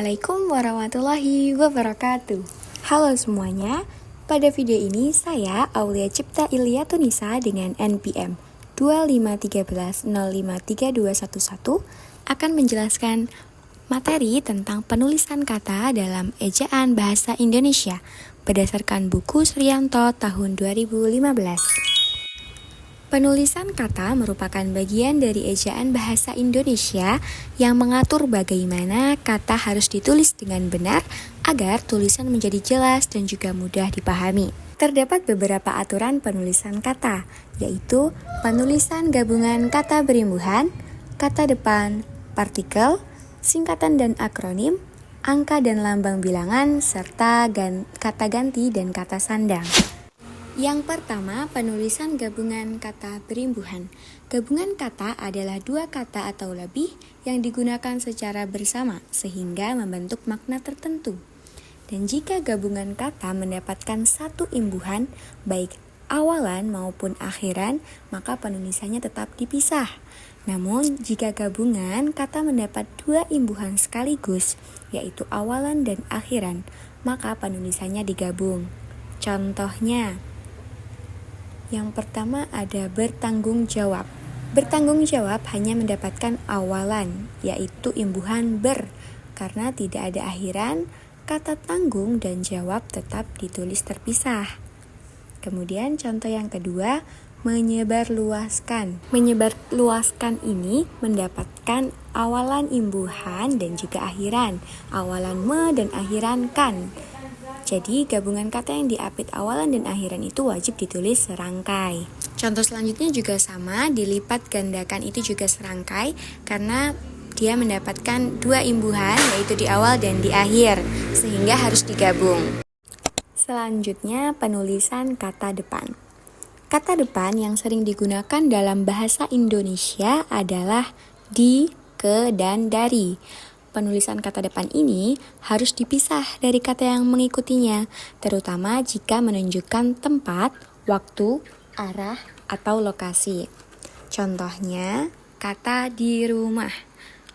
Assalamualaikum warahmatullahi wabarakatuh. Halo semuanya, pada video ini saya Aulia Cipta Iliatunisa dengan NPM 2513053211 akan menjelaskan materi tentang penulisan kata dalam ejaan bahasa Indonesia berdasarkan buku Suryanto tahun 2015. Penulisan kata merupakan bagian dari ejaan bahasa Indonesia yang mengatur bagaimana kata harus ditulis dengan benar agar tulisan menjadi jelas dan juga mudah dipahami. Terdapat beberapa aturan penulisan kata, yaitu penulisan gabungan kata berimbuhan, kata depan, partikel, singkatan dan akronim, angka dan lambang bilangan, serta kata ganti dan kata sandang. Yang pertama, penulisan gabungan kata berimbuhan. Gabungan kata adalah dua kata atau lebih yang digunakan secara bersama sehingga membentuk makna tertentu. Dan jika gabungan kata mendapatkan satu imbuhan, baik awalan maupun akhiran, maka penulisannya tetap dipisah. Namun, jika gabungan kata mendapat dua imbuhan sekaligus, yaitu awalan dan akhiran, maka penulisannya digabung. Contohnya, yang pertama ada bertanggung jawab. Bertanggung jawab hanya mendapatkan awalan, yaitu imbuhan ber. Karena tidak ada akhiran, kata tanggung dan jawab tetap ditulis terpisah. Kemudian contoh yang kedua, menyebarluaskan. Menyebarluaskan ini mendapatkan awalan imbuhan dan juga akhiran. Awalan me dan akhiran kan. Jadi, gabungan kata yang diapit awalan dan akhiran itu wajib ditulis serangkai. Contoh selanjutnya juga sama, dilipat gandakan itu juga serangkai karena dia mendapatkan dua imbuhan, yaitu di awal dan di akhir, sehingga harus digabung. Selanjutnya, penulisan kata depan. Kata depan yang sering digunakan dalam bahasa Indonesia adalah di, ke, dan dari. Penulisan kata depan ini harus dipisah dari kata yang mengikutinya, terutama jika menunjukkan tempat, waktu, arah, atau lokasi. Contohnya, kata di rumah.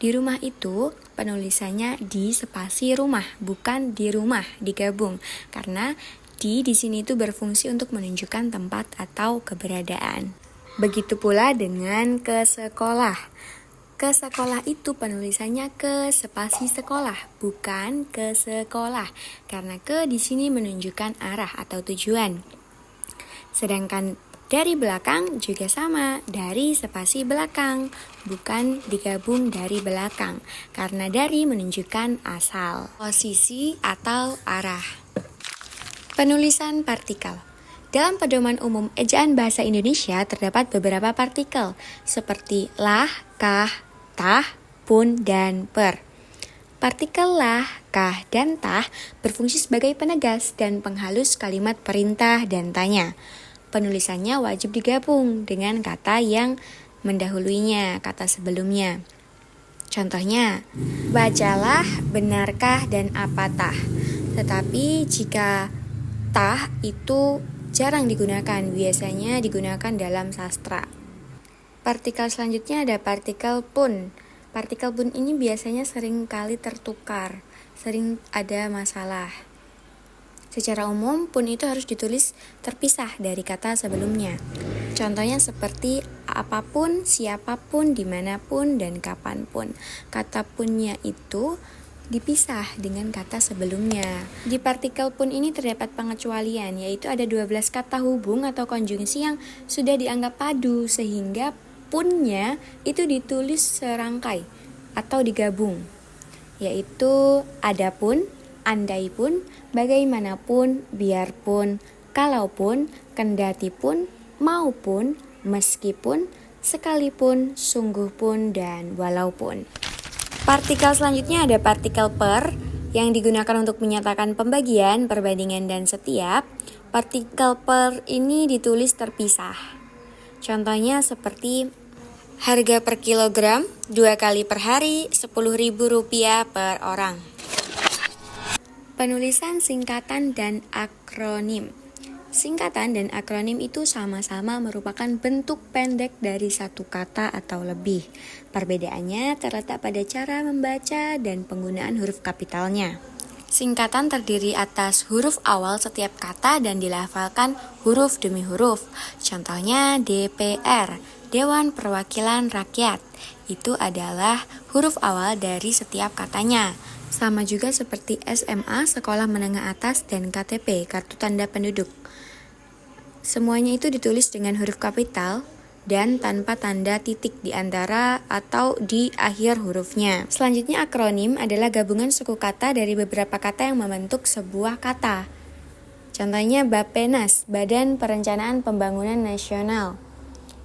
Di rumah itu penulisannya di spasi rumah, bukan di rumah, digabung. Karena di sini itu berfungsi untuk menunjukkan tempat atau keberadaan. Begitu pula dengan ke sekolah. Ke sekolah itu penulisannya ke spasi sekolah, bukan ke sekolah, karena ke di sini menunjukkan arah atau tujuan. Sedangkan dari belakang juga sama, dari spasi belakang, bukan digabung dari belakang, karena dari menunjukkan asal, posisi atau arah. Penulisan partikel. Dalam pedoman umum ejaan bahasa Indonesia terdapat beberapa partikel seperti lah, kah, tah, pun, dan per. Partikel lah, kah, dan tah berfungsi sebagai penegas dan penghalus kalimat perintah dan tanya. Penulisannya wajib digabung dengan kata yang mendahuluinya, kata sebelumnya. Contohnya, bacalah, benarkah, dan apatah. Tetapi jika tah itu jarang digunakan, biasanya digunakan dalam sastra. Partikel selanjutnya ada partikel pun. Partikel pun ini biasanya sering kali tertukar, sering ada masalah. Secara umum, pun itu harus ditulis terpisah dari kata sebelumnya. Contohnya seperti apapun, siapapun, dimanapun, dan kapanpun. Kata punnya itu dipisah dengan kata sebelumnya. Di partikel pun ini terdapat pengecualian, yaitu ada 12 kata hubung atau konjungsi yang sudah dianggap padu, sehingga punnya itu ditulis serangkai atau digabung, yaitu adapun, andaipun, bagaimanapun, biarpun, kalaupun, kendatipun, maupun, meskipun, sekalipun, sungguhpun, dan walaupun. Partikel selanjutnya ada partikel per yang digunakan untuk menyatakan pembagian, perbandingan, dan setiap. Partikel per ini ditulis terpisah. Contohnya seperti harga per kilogram 2 kali per hari Rp10.000 per orang. Penulisan singkatan dan akronim. Singkatan dan akronim itu sama-sama merupakan bentuk pendek dari satu kata atau lebih. Perbedaannya terletak pada cara membaca dan penggunaan huruf kapitalnya. Singkatan terdiri atas huruf awal setiap kata dan dilafalkan huruf demi huruf. Contohnya DPR, Dewan Perwakilan Rakyat. Itu adalah huruf awal dari setiap katanya. Sama juga seperti SMA, Sekolah Menengah Atas, dan KTP, Kartu Tanda Penduduk. Semuanya itu ditulis dengan huruf kapital dan tanpa tanda titik di antara atau di akhir hurufnya. Selanjutnya akronim adalah gabungan suku kata dari beberapa kata yang membentuk sebuah kata. Contohnya BAPENAS, Badan Perencanaan Pembangunan Nasional.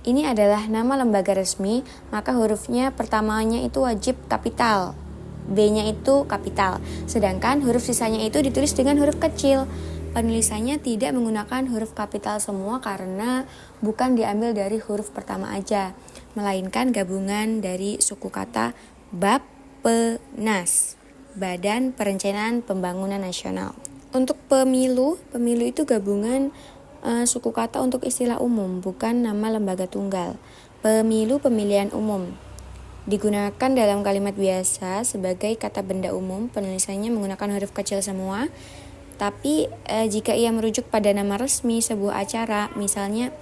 Ini adalah nama lembaga resmi, maka hurufnya pertamanya itu wajib kapital. B-nya itu kapital, sedangkan huruf sisanya itu ditulis dengan huruf kecil. Penulisannya tidak menggunakan huruf kapital semua karena bukan diambil dari huruf pertama aja, melainkan gabungan dari suku kata BAPENAS, Badan Perencanaan Pembangunan Nasional. Untuk pemilu itu gabungan suku kata untuk istilah umum, bukan nama lembaga tunggal. Pemilu pemilihan umum digunakan dalam kalimat biasa sebagai kata benda umum, penulisannya menggunakan huruf kecil semua. Tapi jika ia merujuk pada nama resmi sebuah acara, misalnya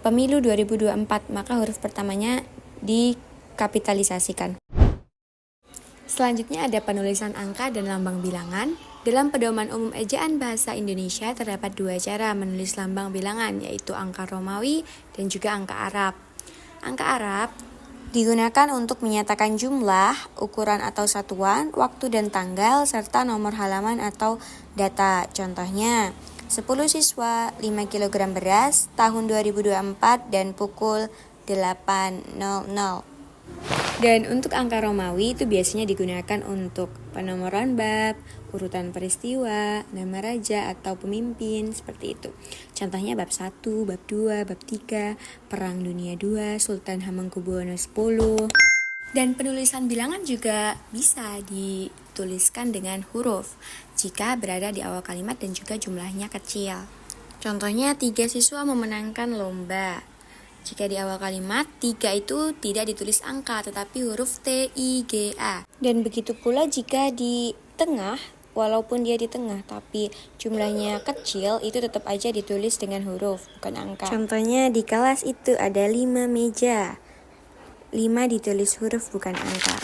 pemilu 2024, maka huruf pertamanya dikapitalisasikan. Selanjutnya ada penulisan angka dan lambang bilangan. Dalam Pedoman Umum Ejaan Bahasa Indonesia terdapat dua cara menulis lambang bilangan, yaitu angka Romawi dan juga angka Arab. Angka Arab digunakan untuk menyatakan jumlah, ukuran atau satuan, waktu dan tanggal, serta nomor halaman atau data. Contohnya, 10 siswa, 5 kg beras, tahun 2024 dan pukul 8.00. Dan untuk angka Romawi itu biasanya digunakan untuk penomoran bab, urutan peristiwa, nama raja atau pemimpin, seperti itu. Contohnya bab 1, bab 2, bab 3, Perang Dunia II, Sultan Hamengkubuwono X. Dan penulisan bilangan juga bisa dituliskan dengan huruf jika berada di awal kalimat dan juga jumlahnya kecil. Contohnya 3 siswa memenangkan lomba. Jika di awal kalimat 3 itu tidak ditulis angka tetapi huruf TIGA. Dan begitu pula jika di tengah, walaupun dia di tengah tapi jumlahnya kecil, itu tetap aja ditulis dengan huruf, bukan angka. Contohnya di kelas itu ada 5 meja. 5 ditulis huruf bukan angka.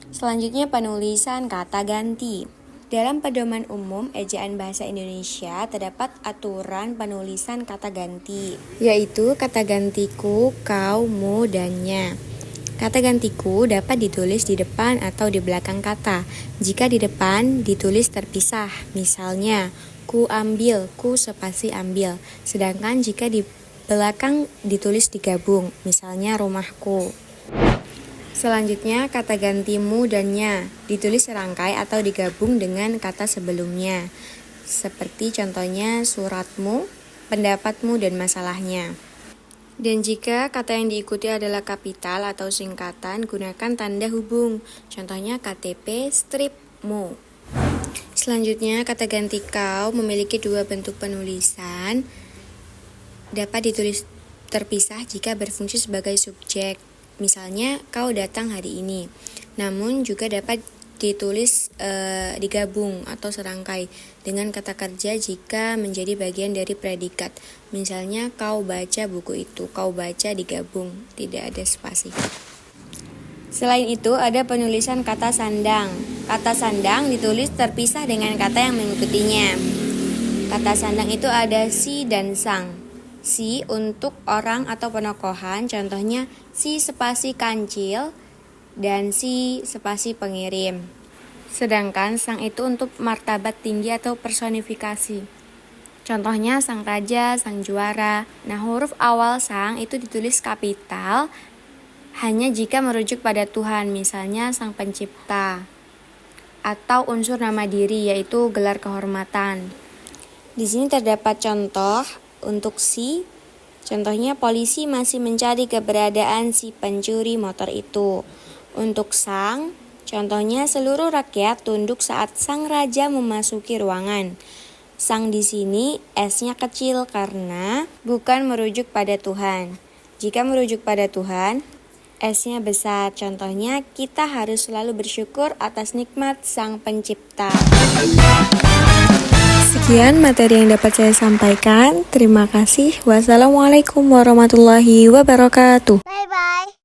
Selanjutnya penulisan kata ganti. Dalam Pedoman Umum Ejaan Bahasa Indonesia terdapat aturan penulisan kata ganti, yaitu kata gantiku, kau, mu, dan nya. Kata gantiku dapat ditulis di depan atau di belakang kata. Jika di depan ditulis terpisah, misalnya ku ambil, ku spasi ambil. Sedangkan jika di belakang ditulis digabung, misalnya rumahku. Selanjutnya kata ganti mu dan nya ditulis serangkai atau digabung dengan kata sebelumnya. Seperti contohnya suratmu, pendapatmu, dan masalahnya. Dan jika kata yang diikuti adalah kapital atau singkatan, gunakan tanda hubung. Contohnya KTP strip mu. Selanjutnya kata ganti kau memiliki dua bentuk penulisan. Dapat ditulis terpisah jika berfungsi sebagai subjek. Misalnya, kau datang hari ini. Namun juga dapat ditulis digabung atau serangkai dengan kata kerja jika menjadi bagian dari predikat. Misalnya, kau baca buku itu. Kau baca digabung, tidak ada spasi. Selain itu, ada penulisan kata sandang. Kata sandang ditulis terpisah dengan kata yang mengikutinya. Kata sandang itu ada si dan sang. Si untuk orang atau penokohan, contohnya si spasi kancil dan si spasi pengirim. Sedangkan sang itu untuk martabat tinggi atau personifikasi. Contohnya sang raja, sang juara. Nah, huruf awal sang itu ditulis kapital hanya jika merujuk pada Tuhan, misalnya sang pencipta. Atau unsur nama diri, yaitu gelar kehormatan. Di sini terdapat contoh. Untuk si, contohnya polisi masih mencari keberadaan si pencuri motor itu. Untuk sang, contohnya seluruh rakyat tunduk saat sang raja memasuki ruangan. Sang di sini S-nya kecil karena bukan merujuk pada Tuhan. Jika merujuk pada Tuhan, S-nya besar. Contohnya, kita harus selalu bersyukur atas nikmat Sang Pencipta. Sekian materi yang dapat saya sampaikan. Terima kasih. Wassalamualaikum warahmatullahi wabarakatuh. Bye-bye.